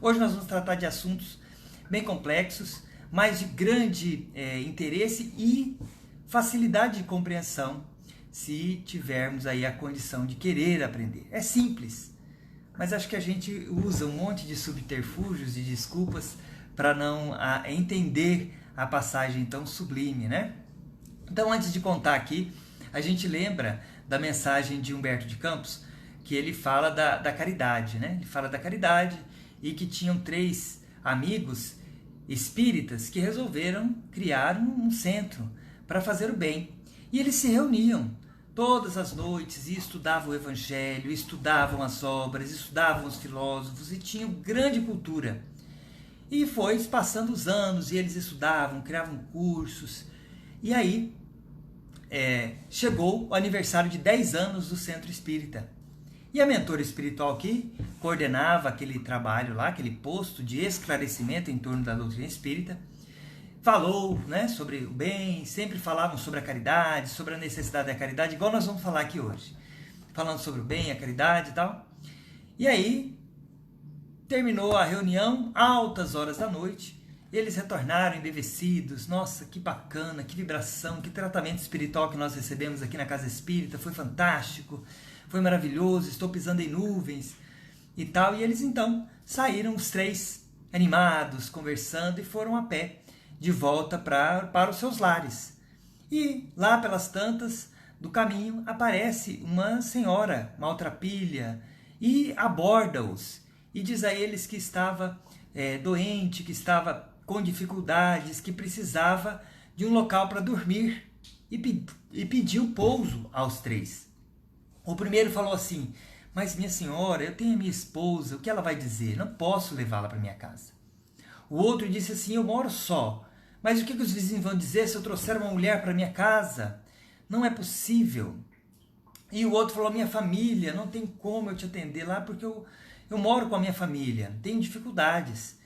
Hoje nós vamos tratar de assuntos bem complexos, mas de grande interesse e facilidade de compreensão, se tivermos aí a condição de querer aprender. É simples, mas acho que a gente usa um monte de subterfúgios e desculpas para não entender a passagem tão sublime, né? Então, antes de contar aqui, a gente lembra da mensagem de Humberto de Campos, que ele fala da caridade, né? Ele fala da caridade e que tinham 3 amigos espíritas que resolveram criar um centro para fazer o bem. E eles se reuniam todas as noites e estudavam o Evangelho, estudavam as obras, estudavam os filósofos e tinham grande cultura. E foi passando os anos e eles estudavam, criavam cursos. E aí chegou o aniversário de 10 anos do Centro Espírita. E a mentora espiritual que coordenava aquele trabalho lá, aquele posto de esclarecimento em torno da doutrina espírita, falou, né, sobre o bem, sempre falavam sobre a caridade, sobre a necessidade da caridade, igual nós vamos falar aqui hoje. Falando sobre o bem, a caridade e tal. E aí, terminou a reunião, altas horas da noite, eles retornaram embevecidos. Nossa, que bacana, que vibração, que tratamento espiritual que nós recebemos aqui na Casa Espírita, foi fantástico, foi maravilhoso, estou pisando em nuvens e tal. E eles então saíram, os 3, animados, conversando, e foram a pé de volta para os seus lares. E lá pelas tantas do caminho aparece uma senhora maltrapilha e aborda-os e diz a eles que estava doente, que estava com dificuldades, que precisava de um local para dormir e pediu pouso aos 3. O primeiro falou assim: mas minha senhora, eu tenho a minha esposa, o que ela vai dizer? Não posso levá-la para minha casa. O outro disse assim: eu moro só, mas o que os vizinhos vão dizer se eu trouxer uma mulher para minha casa? Não é possível. E o outro falou: minha família, não tem como eu te atender lá porque eu moro com a minha família, tenho dificuldades.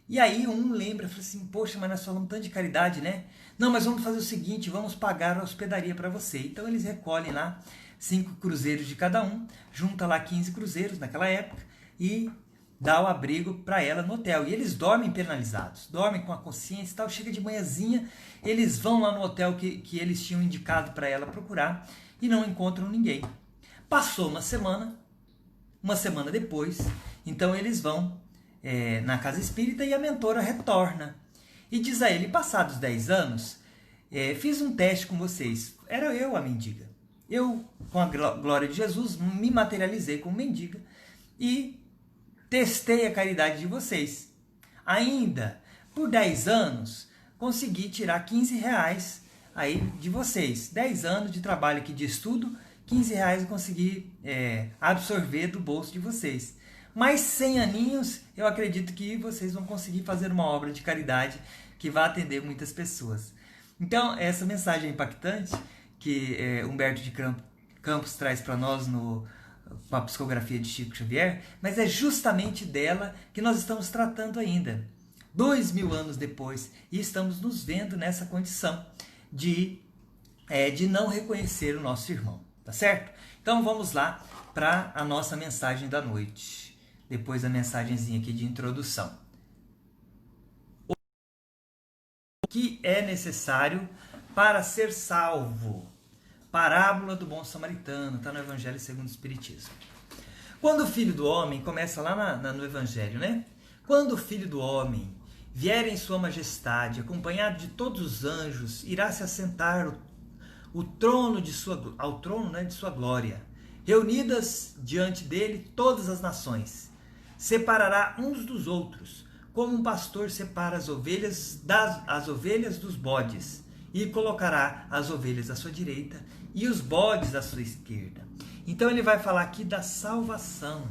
E aí um lembra, fala assim: poxa, mas nós falamos tanto de caridade, né? Não, mas vamos fazer o seguinte, vamos pagar a hospedaria para você. Então eles recolhem lá 5 cruzeiros de cada um, junta lá 15 cruzeiros naquela época e dá o abrigo para ela no hotel. E eles dormem penalizados, dormem com a consciência e tal. Chega de manhãzinha, eles vão lá no hotel que eles tinham indicado para ela procurar e não encontram ninguém. Passou uma semana depois, então eles vão na Casa Espírita e a mentora retorna e diz a ele: passados 10 anos, fiz um teste com vocês. Era eu a mendiga. Eu, com a glória de Jesus, me materializei como mendiga e testei a caridade de vocês. Ainda, por 10 anos, consegui tirar 15 reais aí de vocês. 10 anos de trabalho aqui de estudo, 15 reais eu consegui absorver do bolso de vocês. Mais 100 aninhos, eu acredito que vocês vão conseguir fazer uma obra de caridade que vai atender muitas pessoas. Então, essa mensagem é impactante que Humberto de Campos traz para nós com a psicografia de Chico Xavier, mas é justamente dela que nós estamos tratando ainda, 2000 anos depois, e estamos nos vendo nessa condição de não reconhecer o nosso irmão, tá certo? Então vamos lá para a nossa mensagem da noite, depois da mensagenzinha aqui de introdução. O que é necessário para ser salvo? Parábola do bom samaritano, está no Evangelho segundo o Espiritismo. Quando o Filho do Homem, começa lá no Evangelho, né? Quando o Filho do Homem vier em sua majestade, acompanhado de todos os anjos, irá se assentar ao trono de sua glória. Reunidas diante dele todas as nações. Separará uns dos outros, como um pastor separa as ovelhas dos bodes, e colocará as ovelhas à sua direita e os bodes à sua esquerda. Então ele vai falar aqui da salvação.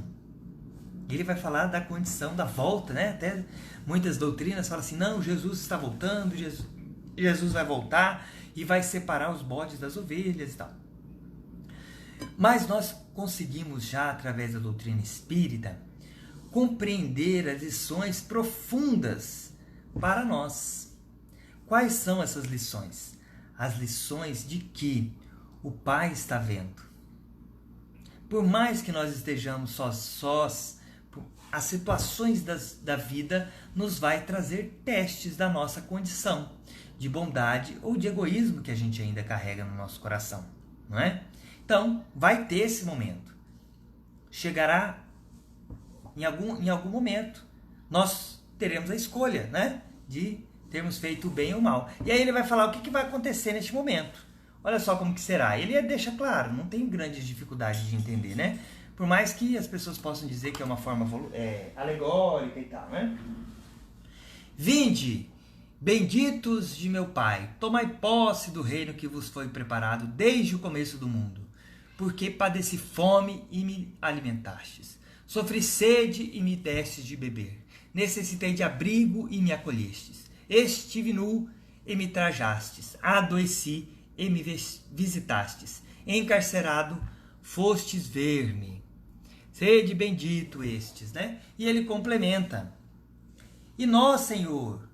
Ele vai falar da condição da volta, né? Até muitas doutrinas falam assim: não, Jesus está voltando, Jesus vai voltar e vai separar os bodes das ovelhas e tal. Mas nós conseguimos já, através da doutrina espírita, compreender as lições profundas para nós. Quais são essas lições? As lições de que o Pai está vendo. Por mais que nós estejamos sós, as situações da vida nos vai trazer testes da nossa condição de bondade ou de egoísmo que a gente ainda carrega no nosso coração, não é? Então, vai ter esse momento. Chegará em algum momento. Nós teremos a escolha, né, de termos feito o bem ou o mal. E aí ele vai falar o que vai acontecer neste momento. Olha só como que será. Ele deixa claro, não tem grandes dificuldades de entender, né? Por mais que as pessoas possam dizer que é uma forma alegórica e tal, né? Vinde, benditos de meu Pai, tomai posse do reino que vos foi preparado desde o começo do mundo, porque padeci fome e me alimentastes, sofri sede e me destes de beber, necessitei de abrigo e me acolhestes, estive nu e me trajastes, adoeci e me visitastes, encarcerado fostes ver-me. Sede bendito estes, né? E ele complementa. E nós, Senhor,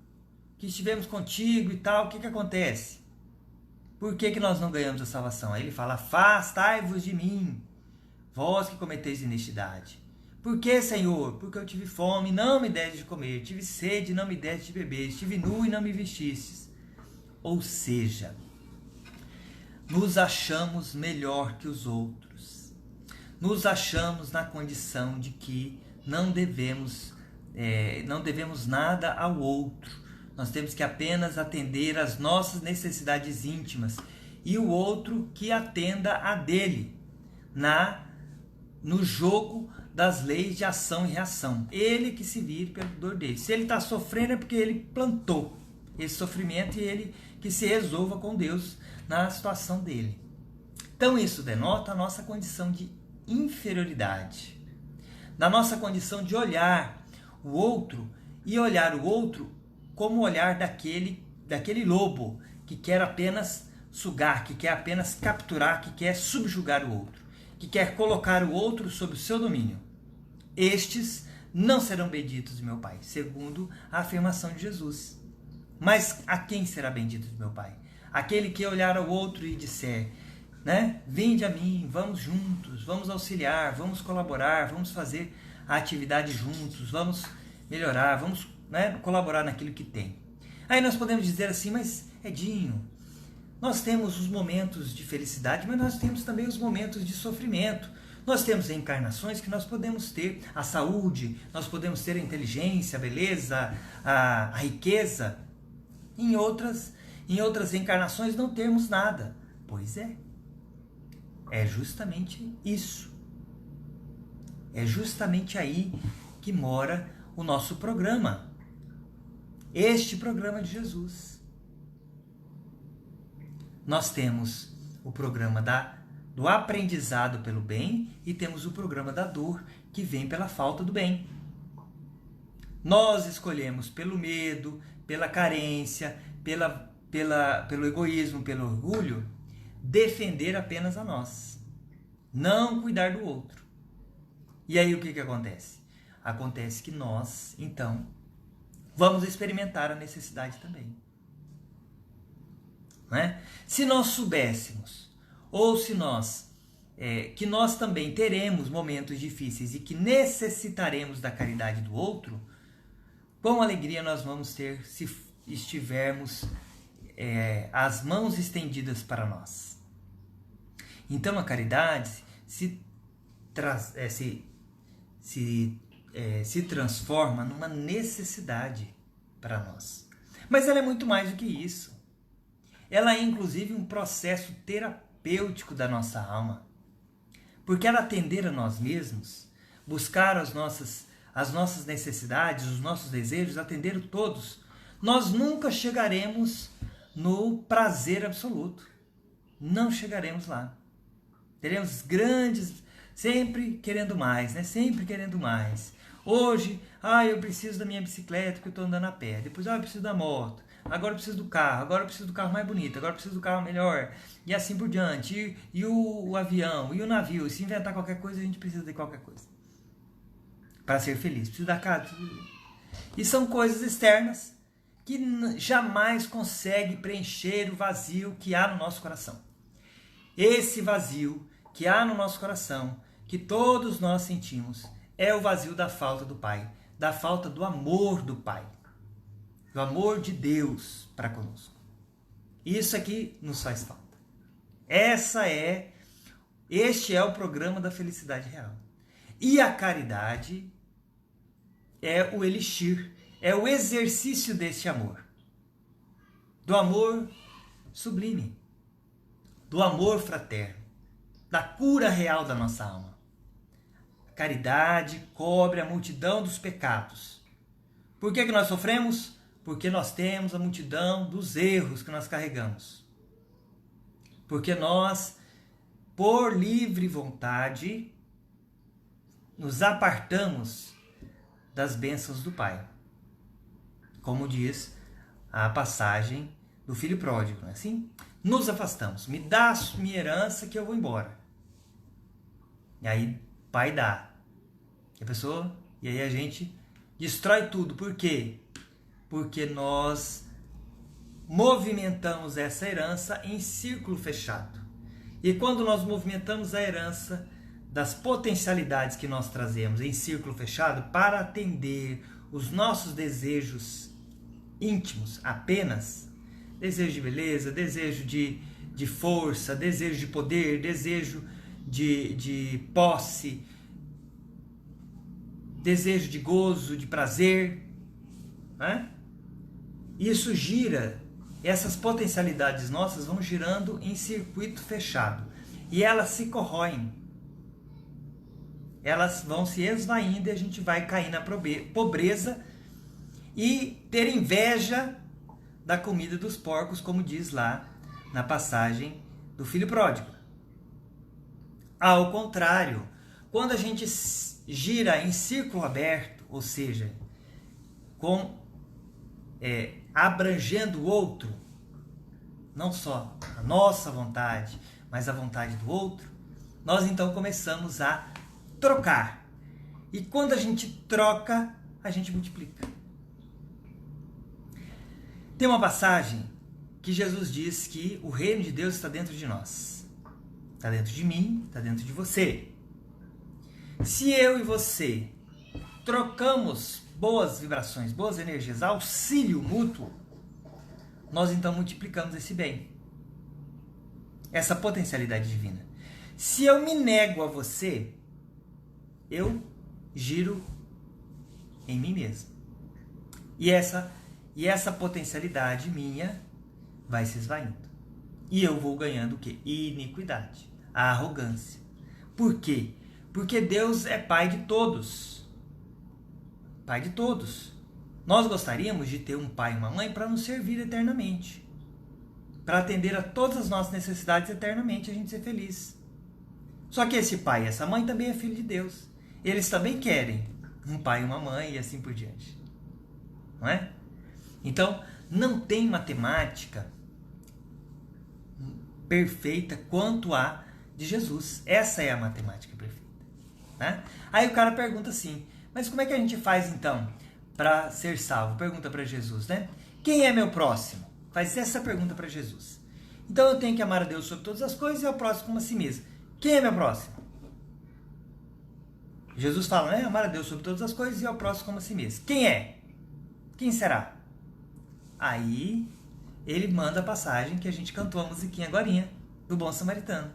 que estivemos contigo e tal, o que acontece? Por que nós não ganhamos a salvação? Aí ele fala, afastai-vos de mim, vós que cometeis iniquidade. Por que, Senhor? Porque eu tive fome e não me deste de comer, tive sede e não me deste de beber, estive nu e não me vestistes. Ou seja, nos achamos melhor que os outros. Nos achamos na condição de que não devemos nada ao outro. Nós temos que apenas atender às nossas necessidades íntimas e o outro que atenda a dele no jogo das leis de ação e reação. Ele que se vire pela dor dele. Se ele está sofrendo é porque ele plantou esse sofrimento e ele que se resolva com Deus na situação dele. Então isso denota a nossa condição de inferioridade, da nossa condição de olhar o outro e olhar o outro como o olhar daquele lobo que quer apenas sugar, que quer apenas capturar, que quer subjugar o outro, que quer colocar o outro sob o seu domínio. Estes não serão benditos de meu Pai, segundo a afirmação de Jesus. Mas a quem será bendito de meu Pai? Aquele que olhar ao outro e disser, né? Vinde a mim, vamos juntos, vamos auxiliar, vamos colaborar, vamos fazer a atividade juntos, vamos melhorar, vamos, né, colaborar naquilo que tem. Aí nós podemos dizer assim, mas Edinho, nós temos os momentos de felicidade, mas nós temos também os momentos de sofrimento. Nós temos encarnações que nós podemos ter a saúde, nós podemos ter a inteligência, a beleza, a riqueza. Em outras encarnações não temos nada. Pois é. É justamente isso. É justamente aí que mora o nosso programa. Este programa de Jesus. Nós temos o programa do aprendizado pelo bem e temos o programa da dor que vem pela falta do bem. Nós escolhemos pelo medo, pela carência, pelo egoísmo, pelo orgulho, defender apenas a nós, não cuidar do outro. E aí o que acontece? Acontece que nós, então, vamos experimentar a necessidade também. Não é? Se nós soubéssemos, ou se que nós também teremos momentos difíceis e que necessitaremos da caridade do outro, quão alegria nós vamos ter se estivermos as mãos estendidas para nós. Então a caridade se transforma numa necessidade para nós. Mas ela é muito mais do que isso. Ela é inclusive um processo terapêutico da nossa alma. Porque ela atender a nós mesmos, buscar as nossas necessidades, os nossos desejos, atender todos, nós nunca chegaremos no prazer absoluto. Não chegaremos lá. Teremos sempre querendo mais, né? Sempre querendo mais. Hoje, eu preciso da minha bicicleta porque eu estou andando a pé. Depois, eu preciso da moto. Agora eu preciso do carro. Agora eu preciso do carro mais bonito. Agora eu preciso do carro melhor. E assim por diante. E o avião, e o navio. E se inventar qualquer coisa, a gente precisa de qualquer coisa. Para ser feliz. Precisa da casa. E são coisas externas que jamais conseguem preencher o vazio que há no nosso coração. Esse vazio que há no nosso coração, que todos nós sentimos, é o vazio da falta do Pai, da falta do amor do Pai, do amor de Deus para conosco. Isso aqui nos faz falta. Este é o programa da felicidade real. E a caridade é o elixir, é o exercício deste amor. Do amor sublime, do amor fraterno, da cura real da nossa alma. A caridade cobre a multidão dos pecados. Por que nós sofremos? Porque nós temos a multidão dos erros que nós carregamos. Porque nós, por livre vontade, nos apartamos das bênçãos do Pai. Como diz a passagem do filho pródigo, não é assim? Nos afastamos. Me dá minha herança que eu vou embora. E aí, Pai dá. E aí a gente destrói tudo. Por quê? Porque nós movimentamos essa herança em círculo fechado. E quando nós movimentamos a herança das potencialidades que nós trazemos em círculo fechado para atender os nossos desejos íntimos apenas, desejo de beleza, desejo de força, desejo de poder, desejo de posse, desejo de gozo, de prazer, né? Isso gira, essas potencialidades nossas vão girando em circuito fechado e elas se corroem, elas vão se esvaindo e a gente vai cair na pobreza e ter inveja da comida dos porcos, como diz lá na passagem do filho pródigo. Ao contrário, quando a gente gira em círculo aberto, ou seja, abrangendo o outro, não só a nossa vontade, mas a vontade do outro, nós então começamos a trocar. E quando a gente troca, a gente multiplica. Tem uma passagem que Jesus diz que o reino de Deus está dentro de nós. Está dentro de mim, está dentro de você. Se eu e você trocamos boas vibrações, boas energias, auxílio mútuo, nós então multiplicamos esse bem, essa potencialidade divina. Se eu me nego a você, eu giro em mim mesmo. E essa potencialidade minha vai se esvaindo. E eu vou ganhando o quê? Iniquidade, a arrogância. Por quê? Porque Deus é Pai de todos. Pai de todos. Nós gostaríamos de ter um pai e uma mãe para nos servir eternamente. Para atender a todas as nossas necessidades eternamente, a gente ser feliz. Só que esse pai e essa mãe também é filho de Deus. Eles também querem um pai e uma mãe e assim por diante. Não é? Então, não tem matemática perfeita quanto a de Jesus. Essa é a matemática perfeita. Né? Aí o cara pergunta assim, mas como é que a gente faz então para ser salvo? Pergunta para Jesus, né? Quem é meu próximo? Faz essa pergunta para Jesus. Então eu tenho que amar a Deus sobre todas as coisas e ao próximo como a si mesmo. Quem é meu próximo? Jesus fala, né? Amar a Deus sobre todas as coisas e ao próximo como a si mesmo. Quem é? Quem será? Aí ele manda a passagem que a gente cantou a musiquinha agorinha, do Bom Samaritano.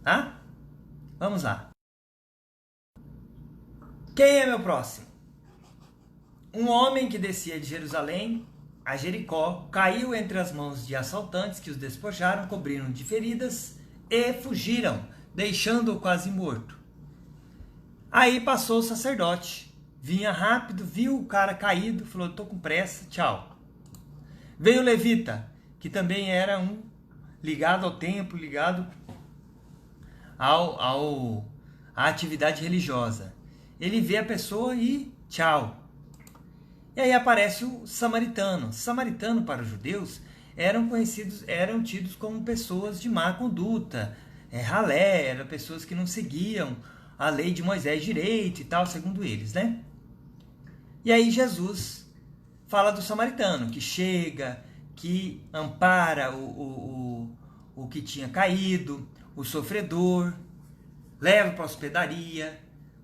Tá? Vamos lá. Quem é meu próximo? Um homem que descia de Jerusalém a Jericó, caiu entre as mãos de assaltantes que os despojaram, cobriram de feridas e fugiram, deixando-o quase morto. Aí passou o sacerdote, vinha rápido, viu o cara caído, falou, estou com pressa, tchau. Veio o levita, que também era um ligado ao templo, ligado à atividade religiosa. Ele vê a pessoa e tchau. E aí aparece o samaritano. Samaritano para os judeus eram tidos como pessoas de má conduta, ralé, eram pessoas que não seguiam a lei de Moisés direito e tal, segundo eles, né? E aí Jesus fala do samaritano, que chega, que ampara o que tinha caído, o sofredor, leva para a hospedaria,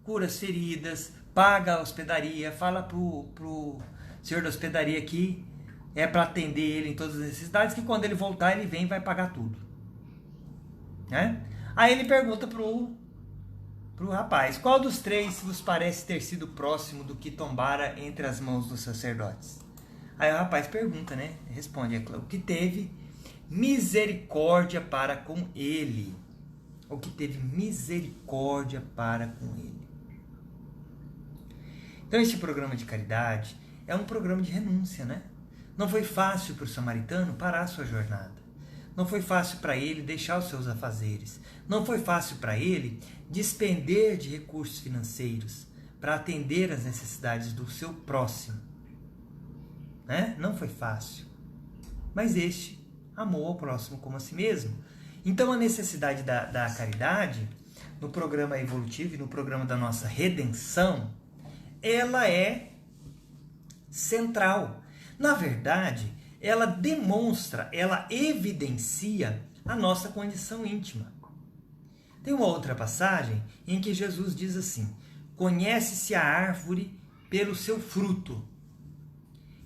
cura as feridas, paga a hospedaria, fala pro senhor da hospedaria que é para atender ele em todas as necessidades, que quando ele voltar ele vem e vai pagar tudo. Né? Aí ele pergunta pro rapaz: qual dos três vos parece ter sido próximo do que tombara entre as mãos dos sacerdotes? Aí o rapaz pergunta, né? Responde: o que teve misericórdia para com ele. O que teve misericórdia para com ele. Então esse programa de caridade é um programa de renúncia, né? Não foi fácil para o samaritano parar a sua jornada. Não foi fácil para ele deixar os seus afazeres. Não foi fácil para ele despender de recursos financeiros para atender às necessidades do seu próximo. Né? Não foi fácil. Mas este amou ao próximo como a si mesmo. Então a necessidade da caridade, no programa evolutivo e no programa da nossa redenção, ela é central. Na verdade, ela demonstra, ela evidencia a nossa condição íntima. Tem uma outra passagem em que Jesus diz assim: conhece-se a árvore pelo seu fruto.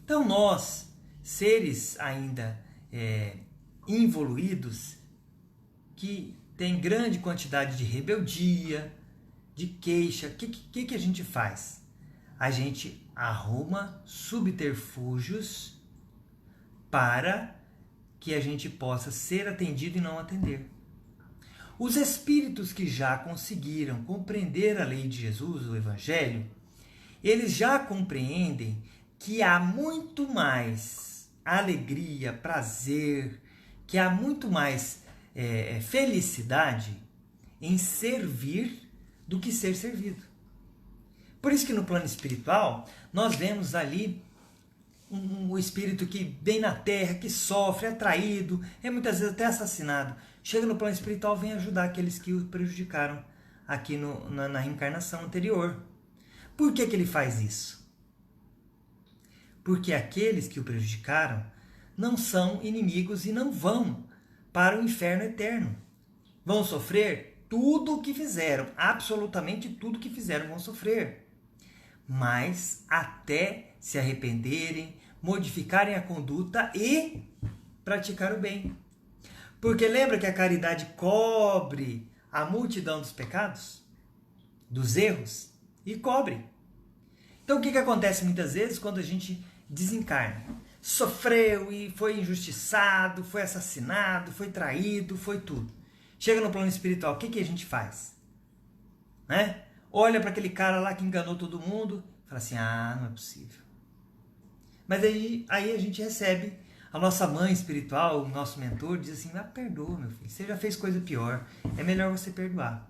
Então nós, seres ainda involuídos, que tem grande quantidade de rebeldia, de queixa, o que a gente faz? A gente arruma subterfúgios para que a gente possa ser atendido e não atender. Os espíritos que já conseguiram compreender a lei de Jesus, o Evangelho, eles já compreendem que há muito mais alegria, prazer, que há muito mais felicidade em servir do que ser servido. Por isso que no plano espiritual, nós vemos ali um espírito que vem na Terra, que sofre, é traído, é muitas vezes até assassinado. Chega no plano espiritual, vem ajudar aqueles que o prejudicaram aqui na reencarnação anterior. Por que ele faz isso? Porque aqueles que o prejudicaram não são inimigos e não vão para o inferno eterno. Vão sofrer tudo o que fizeram, absolutamente tudo o que fizeram vão sofrer. Mas até se arrependerem, modificarem a conduta e praticar o bem. Porque lembra que a caridade cobre a multidão dos pecados, dos erros, e cobre. Então o que acontece muitas vezes quando a gente desencarna? Sofreu e foi injustiçado, foi assassinado, foi traído, foi tudo. Chega no plano espiritual, o que a gente faz? Né? Olha para aquele cara lá que enganou todo mundo e fala assim: ah, não é possível. Mas aí a gente recebe a nossa mãe espiritual, o nosso mentor, diz assim: ah, perdoa, meu filho, você já fez coisa pior, é melhor você perdoar.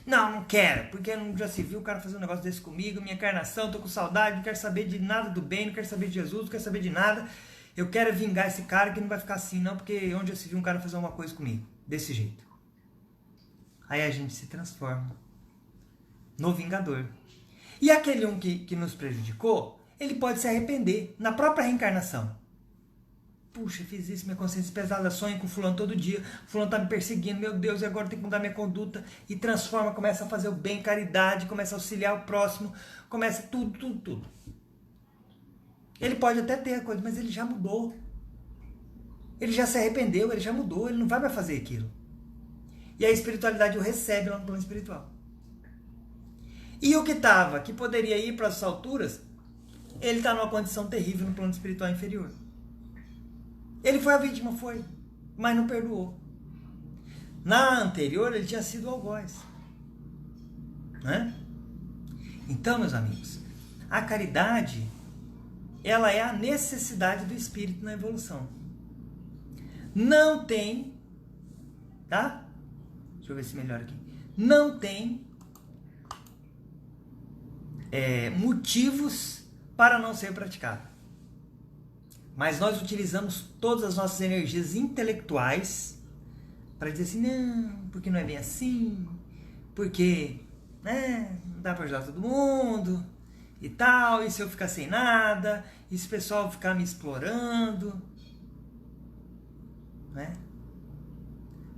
Não quero, porque já se viu o cara fazer um negócio desse comigo, minha encarnação, tô com saudade, não quero saber de nada do bem, não quero saber de Jesus, não quero saber de nada. Eu quero vingar esse cara que não vai ficar assim não, porque onde já se viu um cara fazer uma coisa comigo, desse jeito. Aí a gente se transforma no vingador. E aquele que nos prejudicou, ele pode se arrepender na própria reencarnação. Puxa, fiz isso, minha consciência pesada, sonho com fulano todo dia, fulano tá me perseguindo, meu Deus, e agora eu tenho que mudar minha conduta, e transforma, começa a fazer o bem, caridade, começa a auxiliar o próximo, começa tudo. Ele pode até ter a coisa, mas ele já mudou. Ele já se arrependeu, ele já mudou, ele não vai mais fazer aquilo. E a espiritualidade o recebe lá no plano espiritual. E o que poderia ir para as alturas, ele está numa condição terrível no plano espiritual inferior. Ele foi a vítima, foi, mas não perdoou. Na anterior, ele tinha sido o algoz. Né? Então, meus amigos, a caridade, ela é a necessidade do espírito na evolução. Não tem, tá? Deixa eu ver se melhora aqui. Não tem motivos para não ser praticado. Mas nós utilizamos todas as nossas energias intelectuais para dizer assim: não, porque não é bem assim, porque não dá para ajudar todo mundo e tal, e se eu ficar sem nada, e se o pessoal ficar me explorando, né?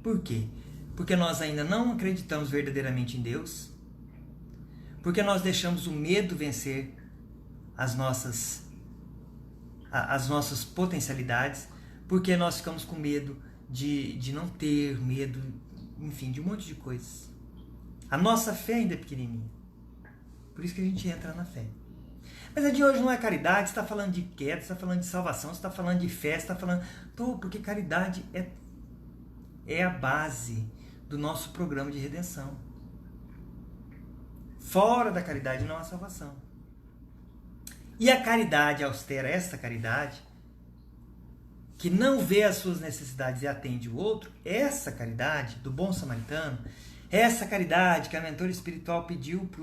Por quê? Porque nós ainda não acreditamos verdadeiramente em Deus, Porque nós deixamos o medo vencer as nossas potencialidades, porque nós ficamos com medo de não ter, medo, enfim, de um monte de coisas. A nossa fé ainda é pequenininha. Por isso que a gente entra na fé. Mas a de hoje não é caridade, você está falando de queda, você está falando de salvação, você está falando de fé, você está falando... porque caridade é a base do nosso programa de redenção. Fora da caridade não há salvação. E a caridade austera, essa caridade, que não vê as suas necessidades e atende o outro, essa caridade do bom samaritano, essa caridade que a mentora espiritual pediu para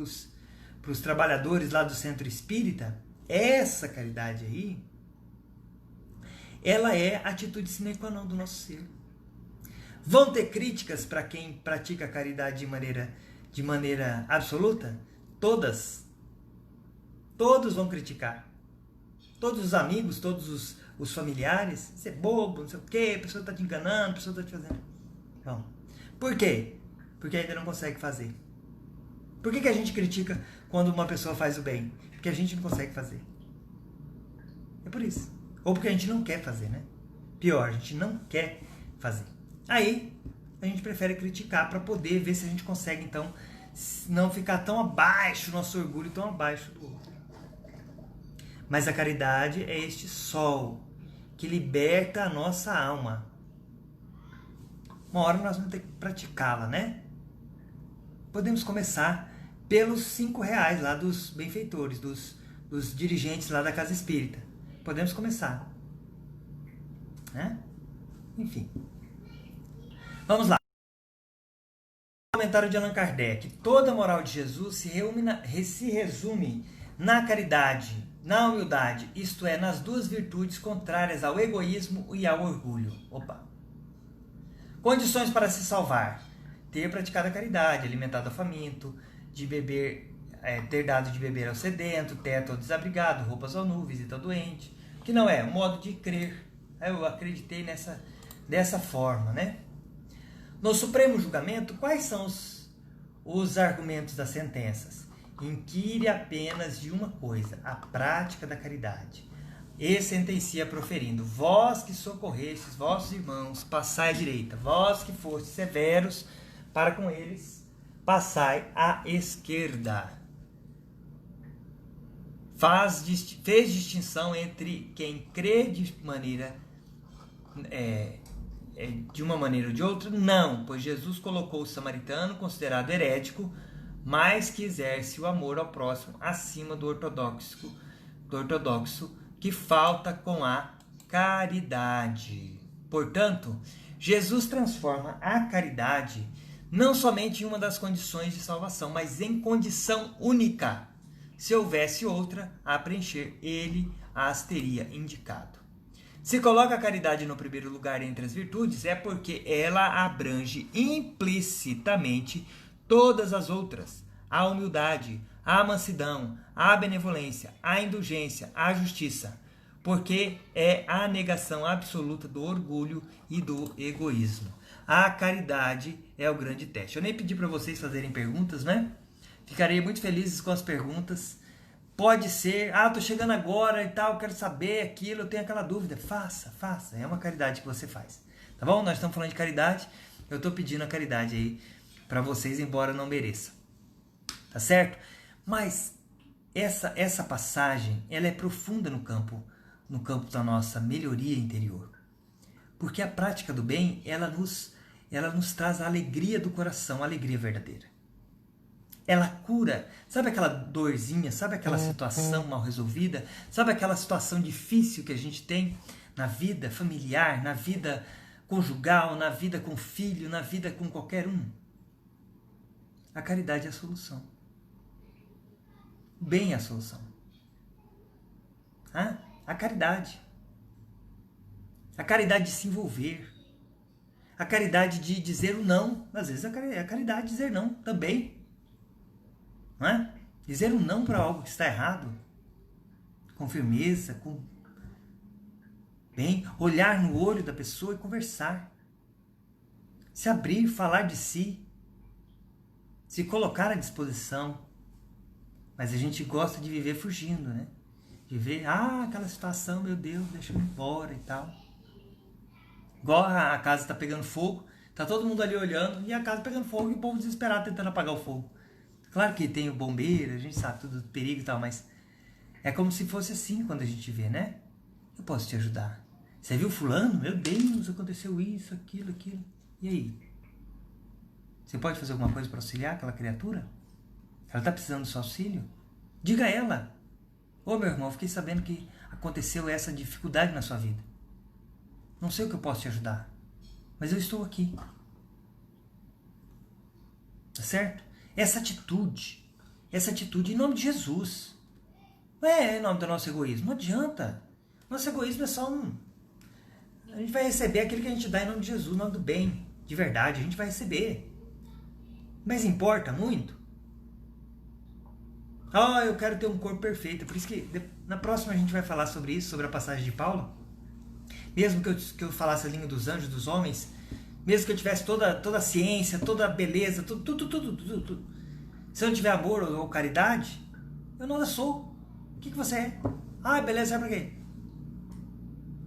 os trabalhadores lá do centro espírita, essa caridade aí, ela é a atitude sine qua non do nosso ser. Vão ter críticas para quem pratica a caridade de maneira absoluta? Todas. Todos vão criticar. Todos os amigos, todos os familiares. Você é bobo, não sei o quê, a pessoa está te enganando, a pessoa está te fazendo. Não. Por quê? Porque ainda não consegue fazer. Por que a gente critica quando uma pessoa faz o bem? Porque a gente não consegue fazer. É por isso. Ou porque a gente não quer fazer, né? Pior, a gente não quer fazer. Aí, a gente prefere criticar para poder ver se a gente consegue, então, não ficar tão abaixo, nosso orgulho tão abaixo do outro. Mas a caridade é este sol que liberta a nossa alma. Uma hora nós vamos ter que praticá-la, né? Podemos começar pelos R$5 lá dos benfeitores, dos dirigentes lá da Casa Espírita. Podemos começar. Né? Enfim. Vamos lá. Comentário de Allan Kardec. Toda a moral de Jesus se resume na caridade, na humildade, isto é, nas duas virtudes contrárias ao egoísmo e ao orgulho. Condições para se salvar: ter praticado a caridade, alimentado ao faminto, de beber, ter dado de beber ao sedento, teto ao desabrigado, roupas ao nu, visita ao doente. Que não é? O modo de crer. Eu acreditei dessa forma, né? No Supremo Julgamento, quais são os argumentos das sentenças? Inquire apenas de uma coisa, a prática da caridade. E sentencia proferindo: vós que socorrestes vossos irmãos, passai à direita. Vós que fostes severos para com eles, passai à esquerda. Fez distinção entre quem crê de uma maneira ou de outra? Não, pois Jesus colocou o samaritano, considerado herético, mas que exerce o amor ao próximo acima do ortodoxo que falta com a caridade. Portanto, Jesus transforma a caridade não somente em uma das condições de salvação, mas em condição única. Se houvesse outra a preencher, ele as teria indicado. Se coloca a caridade no primeiro lugar entre as virtudes, é porque ela abrange implicitamente todas as outras: a humildade, a mansidão, a benevolência, a indulgência, a justiça, porque é a negação absoluta do orgulho e do egoísmo. A caridade é o grande teste. Eu nem pedi para vocês fazerem perguntas, né? Ficarei muito feliz com as perguntas. Pode ser, tô chegando agora e tal, quero saber aquilo, eu tenho aquela dúvida. Faça. É uma caridade que você faz. Tá bom? Nós estamos falando de caridade. Eu estou pedindo a caridade aí para vocês, embora não mereça. Tá certo? Mas essa passagem, ela é profunda no campo da nossa melhoria interior. Porque a prática do bem, ela nos traz a alegria do coração, a alegria verdadeira. Ela cura, sabe aquela dorzinha, sabe aquela situação mal resolvida, sabe aquela situação difícil que a gente tem na vida familiar, na vida conjugal, na vida com filho, na vida com qualquer um? A caridade é a solução. O bem é a solução. A caridade. A caridade de se envolver. A caridade de dizer o não. Às vezes a caridade de dizer não também. Não é? Dizer um não para algo que está errado, com firmeza, olhar no olho da pessoa e conversar, se abrir, falar de si, se colocar à disposição, Mas a gente gosta de viver fugindo, né? De ver, aquela situação, meu Deus, deixa eu ir embora e tal. Igual a casa tá pegando fogo, tá todo mundo ali olhando, e a casa pegando fogo e o povo desesperado tentando apagar o fogo. Claro que tem o bombeiro, a gente sabe tudo do perigo e tal, mas é como se fosse assim quando a gente vê, né? Eu posso te ajudar. Você viu fulano? Meu Deus, aconteceu isso, aquilo. E aí? Você pode fazer alguma coisa para auxiliar aquela criatura? Ela está precisando do seu auxílio? Diga a ela. Ô meu irmão, fiquei sabendo que aconteceu essa dificuldade na sua vida. Não sei o que eu posso te ajudar, mas eu estou aqui. Tá certo? Essa atitude em nome de Jesus. Não é em nome do nosso egoísmo, não adianta. Nosso egoísmo é só um... A gente vai receber aquilo que a gente dá em nome de Jesus, em nome do bem, de verdade, a gente vai receber. Mas importa muito? Eu quero ter um corpo perfeito. Por isso que na próxima a gente vai falar sobre isso, sobre a passagem de Paulo. Mesmo que eu falasse a língua dos anjos, dos homens, mesmo que eu tivesse toda a ciência, toda a beleza, tudo. Se eu não tiver amor ou caridade, eu não sou. O que você é? Beleza, é pra quê?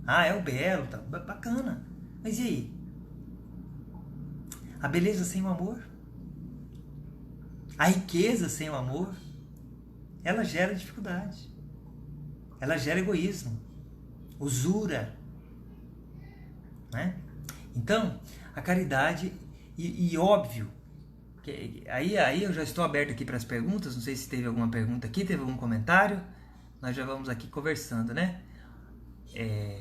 É o belo, tá bacana. Mas e aí? A beleza sem o amor? A riqueza sem o amor? Ela gera dificuldade. Ela gera egoísmo, usura, né? Então, a caridade, e óbvio, que aí eu já estou aberto aqui para as perguntas, não sei se teve alguma pergunta aqui, teve algum comentário, nós já vamos aqui conversando, né?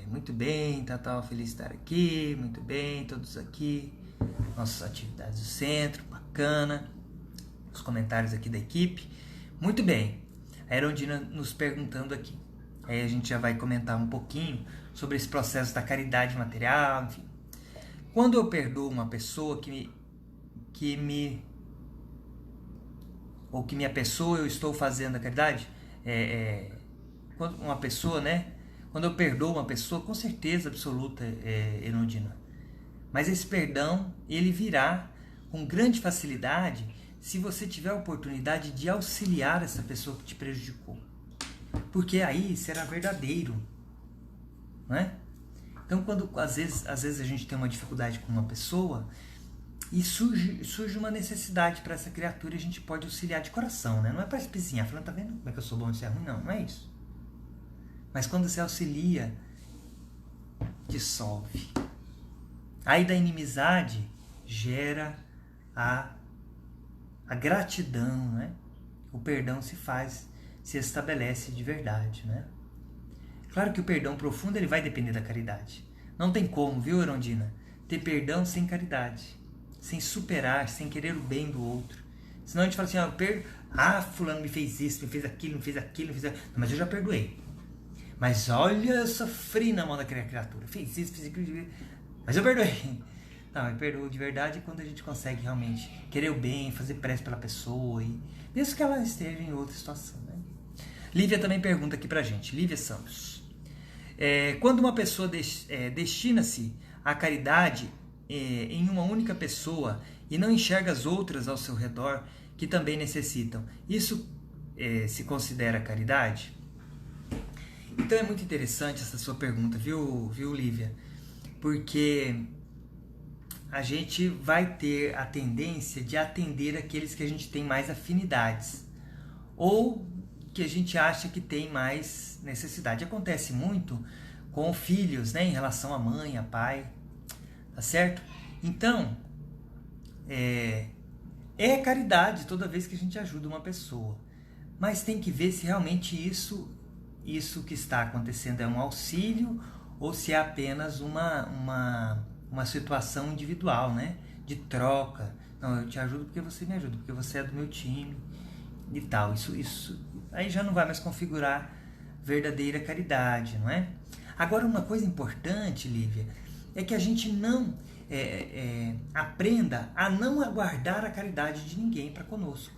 Muito bem, feliz de estar aqui, muito bem, todos aqui, nossas atividades do centro, bacana, os comentários aqui da equipe, muito bem, a Erondina nos perguntando aqui, aí a gente já vai comentar um pouquinho sobre esse processo da caridade material, enfim. Quando eu perdoo uma pessoa ou que minha pessoa, eu estou fazendo a caridade, quando uma pessoa, né? Quando eu perdoo uma pessoa, com certeza absoluta, Erondina. Mas esse perdão, ele virá com grande facilidade se você tiver a oportunidade de auxiliar essa pessoa que te prejudicou. Porque aí será verdadeiro, não é? Então, quando às vezes a gente tem uma dificuldade com uma pessoa e surge uma necessidade para essa criatura, a gente pode auxiliar de coração, né? Não é para espizinhar, falando, tá vendo como é que eu sou bom e você é ruim? Não é isso. Mas quando você auxilia, dissolve. Aí da inimizade gera a gratidão, né? O perdão se estabelece de verdade, né? Claro que o perdão profundo ele vai depender da caridade. Não tem como, viu, Erondina? Ter perdão sem caridade, sem superar, sem querer o bem do outro. Senão a gente fala assim, fulano me fez isso, me fez aquilo, me fez aquilo, mas eu já perdoei. Mas olha, eu sofri na mão daquela criatura. Fez isso, fiz aquilo, mas eu perdoei. Não, eu perdoo de verdade quando a gente consegue realmente querer o bem, fazer prece pela pessoa, e mesmo que ela esteja em outra situação, né? Lívia também pergunta aqui pra gente, Lívia Santos. Quando uma pessoa destina-se à caridade em uma única pessoa e não enxerga as outras ao seu redor que também necessitam, isso se considera caridade? Então é muito interessante essa sua pergunta, viu, Lívia? Porque a gente vai ter a tendência de atender aqueles que a gente tem mais afinidades ou que a gente acha que tem mais necessidade. Acontece muito com filhos, né, em relação à mãe, a pai, tá certo? Então, é caridade toda vez que a gente ajuda uma pessoa, mas tem que ver se realmente isso que está acontecendo é um auxílio ou se é apenas uma situação individual, né? De troca. Não, eu te ajudo porque você me ajuda, porque você é do meu time e tal. Isso aí já não vai mais configurar verdadeira caridade, não é? Agora, uma coisa importante, Lívia, é que a gente não aprenda a não aguardar a caridade de ninguém para conosco.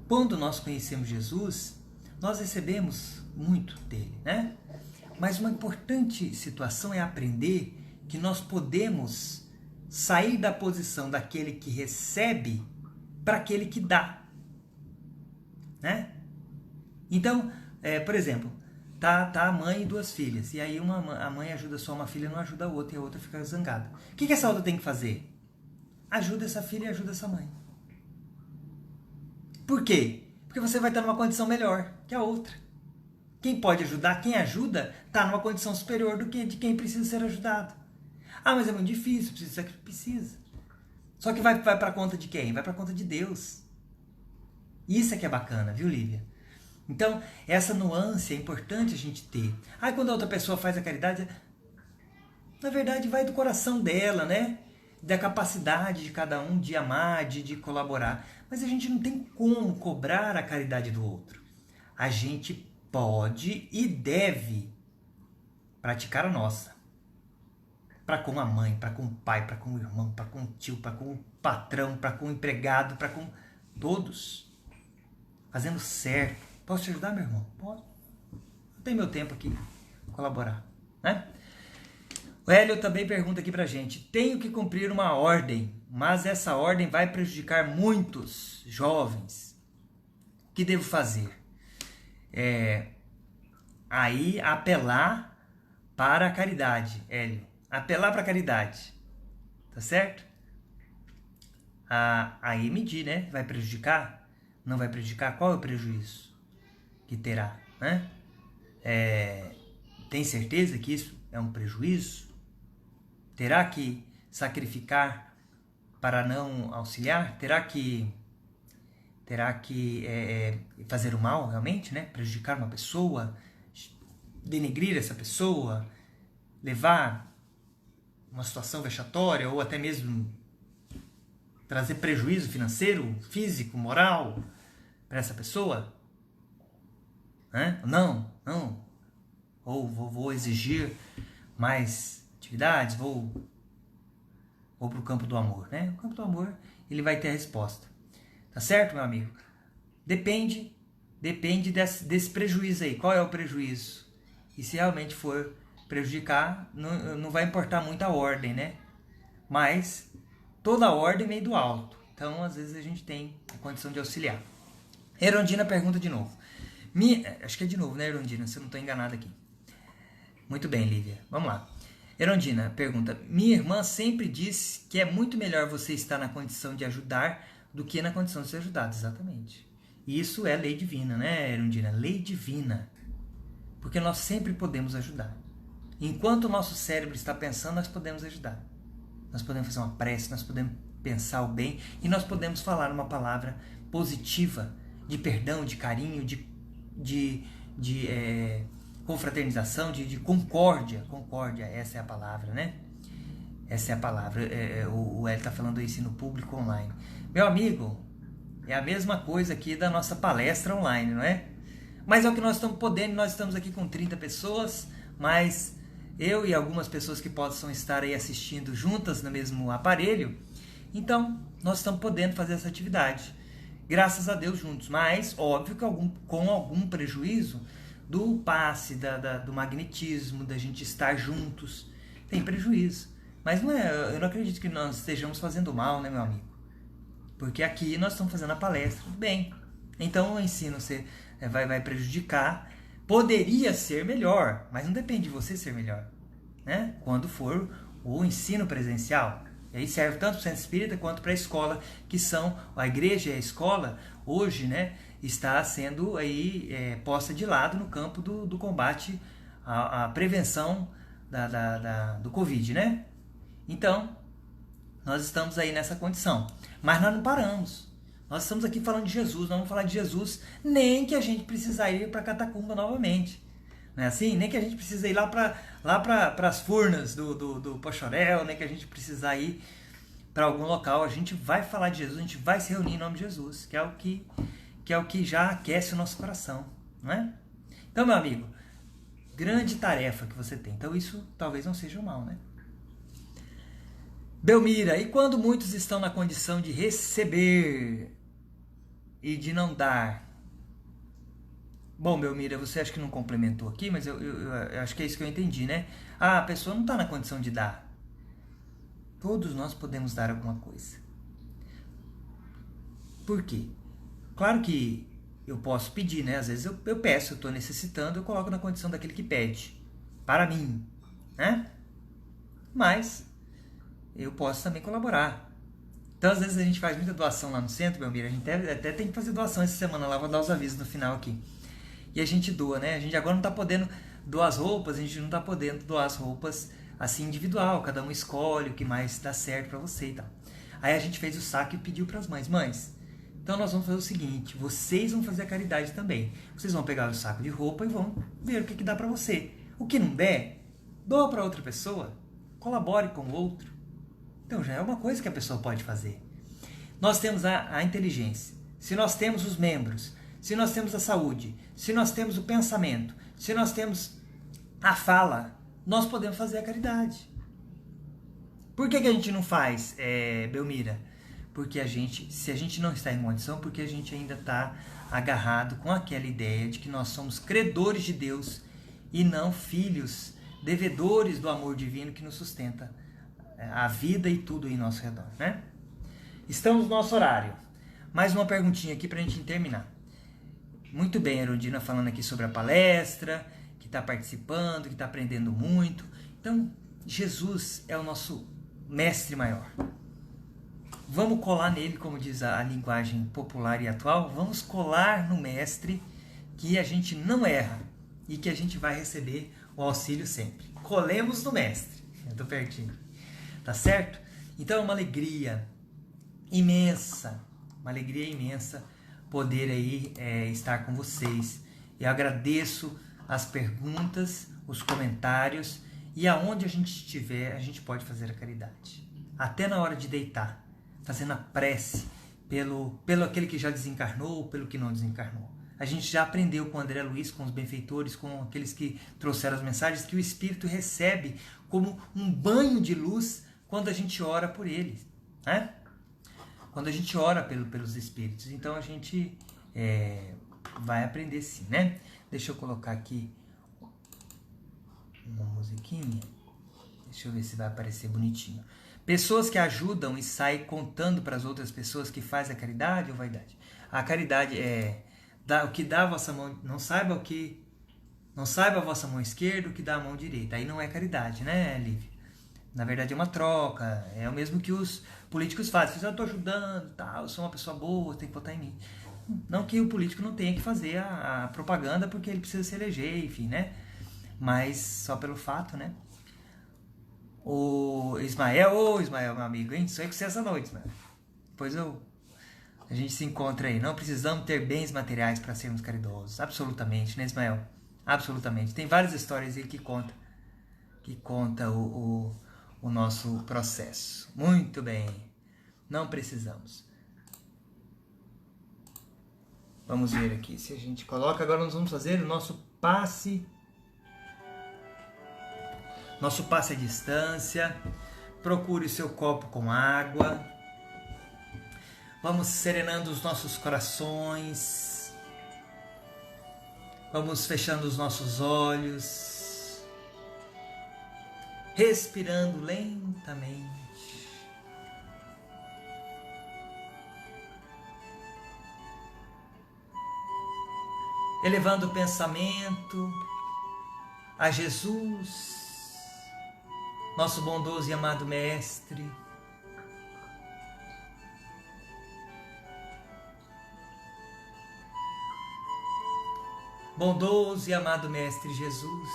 Quando nós conhecemos Jesus, nós recebemos muito dele, né? Mas uma importante situação é aprender que nós podemos sair da posição daquele que recebe para aquele que dá. né? Então, por exemplo, tá a mãe e 2 filhas, e aí a mãe ajuda só uma filha, não ajuda a outra, e a outra fica zangada. O que essa outra tem que fazer? Ajuda essa filha e ajuda essa mãe. Por quê? Porque você vai estar numa condição melhor que a outra. Quem pode ajudar, quem ajuda, está numa condição superior do que de quem precisa ser ajudado. Ah, mas é muito difícil, precisa. Só que vai para a conta de quem? Vai para a conta de Deus. Isso é que é bacana, viu, Lívia? Então, essa nuance é importante a gente ter. Aí quando a outra pessoa faz a caridade, na verdade vai do coração dela, né? Da capacidade de cada um de amar, de colaborar. Mas a gente não tem como cobrar a caridade do outro. A gente pode e deve praticar a nossa. Para com a mãe, para com o pai, para com o irmão, para com o tio, para com o patrão, para com o empregado, para com todos. Fazendo certo. Posso te ajudar, meu irmão? Posso. Eu tenho meu tempo aqui. Colaborar, né? O Hélio também pergunta aqui pra gente. Tenho que cumprir uma ordem, mas essa ordem vai prejudicar muitos jovens. O que devo fazer? Aí apelar para a caridade, Hélio. Apelar para a caridade. Tá certo? Aí medir, né? Vai prejudicar? Não vai prejudicar? Qual é o prejuízo que terá, né? Tem certeza que isso é um prejuízo? Terá que sacrificar para não auxiliar? Terá que fazer o mal realmente, né? Prejudicar uma pessoa, denegrir essa pessoa, levar uma situação vexatória ou até mesmo trazer prejuízo financeiro, físico, moral para essa pessoa? Não. Ou vou exigir mais atividades, vou para o campo do amor, né? O campo do amor, ele vai ter a resposta. Tá certo, meu amigo? Depende desse prejuízo aí. Qual é o prejuízo? E se realmente for prejudicar, não vai importar muito a ordem, né? Mas toda a ordem vem do alto. Então, às vezes, a gente tem a condição de auxiliar. Erondina pergunta de novo. Acho que é de novo, né, Erondina? Se eu não estou enganado aqui. Muito bem, Lívia. Vamos lá. Erondina pergunta. Minha irmã sempre disse que é muito melhor você estar na condição de ajudar do que na condição de ser ajudado. Exatamente. Isso é lei divina, né, Erondina? Lei divina. Porque nós sempre podemos ajudar. Enquanto o nosso cérebro está pensando, nós podemos ajudar. Nós podemos fazer uma prece, nós podemos pensar o bem e nós podemos falar uma palavra positiva de perdão, de carinho, de confraternização, de concórdia. Concórdia, essa é a palavra, né? Essa é a palavra. O Hélio está falando do ensino público online. Meu amigo, é a mesma coisa aqui da nossa palestra online, não é? Mas é o que nós estamos podendo, nós estamos aqui com 30 pessoas, mas eu e algumas pessoas que possam estar aí assistindo juntas no mesmo aparelho, então nós estamos podendo fazer essa atividade. Graças a Deus juntos, mas óbvio que com algum prejuízo do passe, do magnetismo, da gente estar juntos, tem prejuízo. Mas eu não acredito que nós estejamos fazendo mal, né, meu amigo? Porque aqui nós estamos fazendo a palestra, bem. Então o ensino vai prejudicar. Poderia ser melhor, mas não depende de você ser melhor, né? Quando for o ensino presencial. E aí serve tanto para o centro espírita quanto para a escola, que são a igreja e a escola, hoje, né, está sendo aí posta de lado no campo do combate à prevenção do Covid, né? Então, nós estamos aí nessa condição. Mas nós não paramos. Nós estamos aqui falando de Jesus, nós vamos falar de Jesus, nem que a gente precisa ir para a catacumba novamente. Não é assim? Nem que a gente precisa ir lá para as furnas do Pochorel, nem que a gente precisa ir para algum local. A gente vai falar de Jesus, a gente vai se reunir em nome de Jesus, que é o que já aquece o nosso coração, não é? Então, meu amigo, grande tarefa que você tem. Então, isso talvez não seja o mal, né? Belmira, e quando muitos estão na condição de receber e de não dar? Bom, Belmira, você acha que não complementou aqui, mas eu acho que é isso que eu entendi, né? A pessoa não está na condição de dar. Todos nós podemos dar alguma coisa. Por quê? Claro que eu posso pedir, né? Às vezes eu peço, eu estou necessitando, eu coloco na condição daquele que pede. Para mim, né? Mas eu posso também colaborar. Então, às vezes a gente faz muita doação lá no centro, Belmira. A gente até tem que fazer doação essa semana lá, vou dar os avisos no final aqui. E a gente doa, né? A gente agora não está podendo doar as roupas, a gente não está podendo doar as roupas assim individual. Cada um escolhe o que mais dá certo para você e tal. Aí a gente fez o saco e pediu para as mães. Mães, então nós vamos fazer o seguinte, vocês vão fazer a caridade também. Vocês vão pegar o saco de roupa e vão ver o que dá para você. O que não der, doa para outra pessoa, colabore com o outro. Então já é uma coisa que a pessoa pode fazer. Nós temos a inteligência, se nós temos os membros, se nós temos a saúde, se nós temos o pensamento, se nós temos a fala, nós podemos fazer a caridade. Por que a gente não faz, Belmira? Porque se a gente não está em condição, porque a gente ainda está agarrado com aquela ideia de que nós somos credores de Deus e não filhos, devedores do amor divino que nos sustenta a vida e tudo em nosso redor, né? Estamos no nosso horário. Mais uma perguntinha aqui para a gente terminar. Muito bem, Erundina falando aqui sobre a palestra, que está participando, que está aprendendo muito. Então, Jesus é o nosso mestre maior. Vamos colar nele, como diz a linguagem popular e atual, vamos colar no mestre que a gente não erra e que a gente vai receber o auxílio sempre. Colemos no mestre. Eu estou pertinho. Tá certo? Então é uma alegria imensa poder aí estar com vocês. Eu agradeço as perguntas, os comentários e aonde a gente estiver, a gente pode fazer a caridade. Até na hora de deitar, fazendo a prece pelo aquele que já desencarnou, pelo que não desencarnou. A gente já aprendeu com o André Luiz, com os benfeitores, com aqueles que trouxeram as mensagens, que o Espírito recebe como um banho de luz quando a gente ora por eles, né? Quando a gente ora pelos Espíritos. Então a gente vai aprender sim, né? Deixa eu colocar aqui uma musiquinha. Deixa eu ver se vai aparecer bonitinho. Pessoas que ajudam e saem contando para as outras pessoas que faz a caridade ou vaidade? A caridade é o que dá a vossa mão, não saiba a vossa mão esquerda o que dá a mão direita. Aí não é caridade, né, Lívia? Na verdade é uma troca, é o mesmo que os políticos fazem. Eu estou ajudando, eu sou uma pessoa boa, tem que votar em mim. Não que o político não tenha que fazer a propaganda porque ele precisa se eleger, enfim, né? Mas só pelo fato, né? O Ismael, meu amigo, hein? Sonhei com você essa noite, Ismael. Depois a gente se encontra aí. Não precisamos ter bens materiais para sermos caridosos. Absolutamente, né, Ismael? Absolutamente. Tem várias histórias aí que conta o nosso processo. Muito bem. Não precisamos. Vamos ver aqui se a gente coloca. Agora nós vamos fazer o nosso passe. Nosso passe à distância. Procure o seu copo com água. Vamos serenando os nossos corações. Vamos fechando os nossos olhos. Respirando lentamente. Elevando o pensamento a Jesus, nosso bondoso e amado Mestre. Bondoso e amado Mestre Jesus,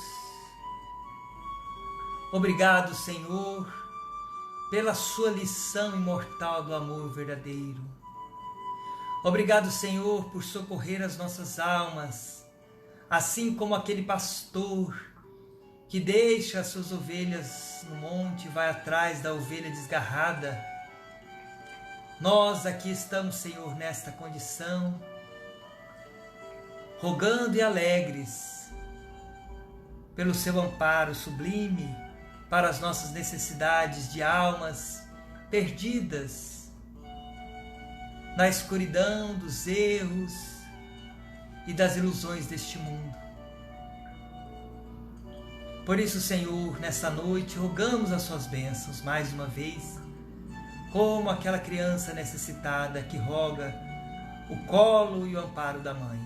obrigado, Senhor, pela sua lição imortal do amor verdadeiro. Obrigado, Senhor, por socorrer as nossas almas, assim como aquele pastor que deixa as suas ovelhas no monte e vai atrás da ovelha desgarrada. Nós aqui estamos, Senhor, nesta condição, rogando e alegres pelo seu amparo sublime para as nossas necessidades de almas perdidas na escuridão dos erros e das ilusões deste mundo. Por isso, Senhor, nessa noite rogamos as suas bênçãos mais uma vez, como aquela criança necessitada que roga o colo e o amparo da Mãe.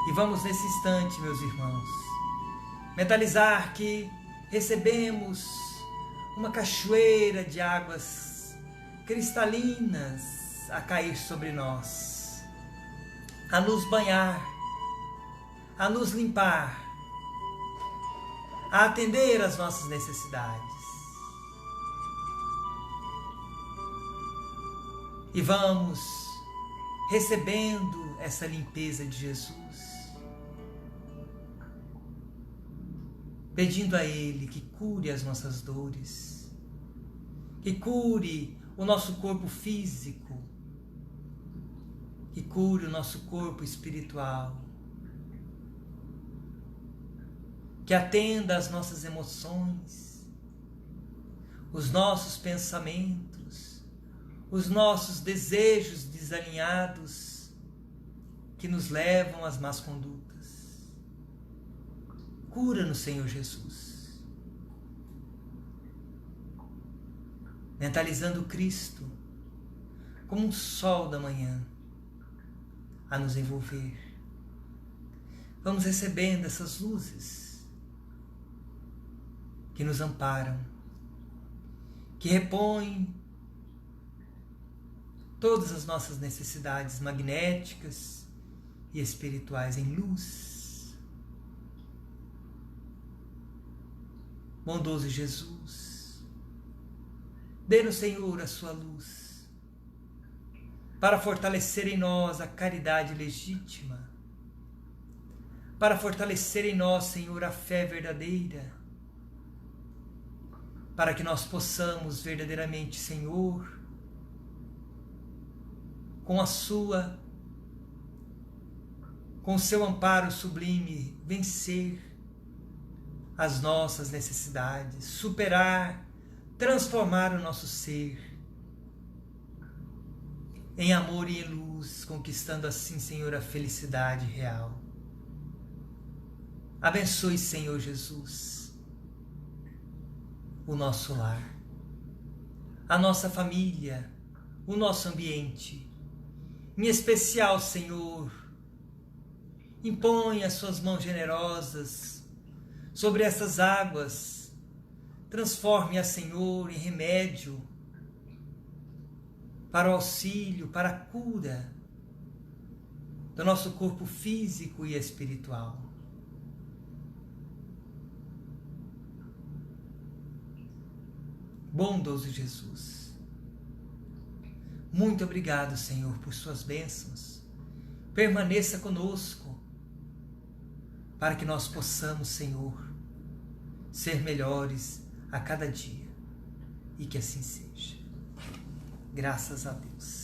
E vamos nesse instante, meus irmãos, mentalizar que recebemos uma cachoeira de águas cristalinas a cair sobre nós, a nos banhar, a nos limpar, a atender às nossas necessidades. E vamos recebendo essa limpeza de Jesus, pedindo a Ele que cure as nossas dores, que cure o nosso corpo físico, que cure o nosso corpo espiritual, que atenda às nossas emoções, os nossos pensamentos, os nossos desejos desalinhados que nos levam às más condutas. Cura-nos, Senhor Jesus. Mentalizando Cristo como um sol da manhã a nos envolver. Vamos recebendo essas luzes que nos amparam, que repõem todas as nossas necessidades magnéticas e espirituais em luz. Bondoso Jesus, dê-nos, Senhor, a sua luz, para fortalecer em nós a caridade legítima, para fortalecer em nós, Senhor, a fé verdadeira, para que nós possamos verdadeiramente, Senhor, com o seu amparo sublime, vencer as nossas necessidades, superar, transformar o nosso ser em amor e em luz, conquistando assim, Senhor, a felicidade real. Abençoe, Senhor Jesus, o nosso lar, a nossa família, o nosso ambiente. Em especial, Senhor, impõe as suas mãos generosas sobre essas águas, transforme-a, Senhor, em remédio para o auxílio, para a cura do nosso corpo físico e espiritual. Bondoso Jesus, muito obrigado, Senhor, por suas bênçãos. Permaneça conosco, para que nós possamos, Senhor, ser melhores a cada dia, e que assim seja. Graças a Deus.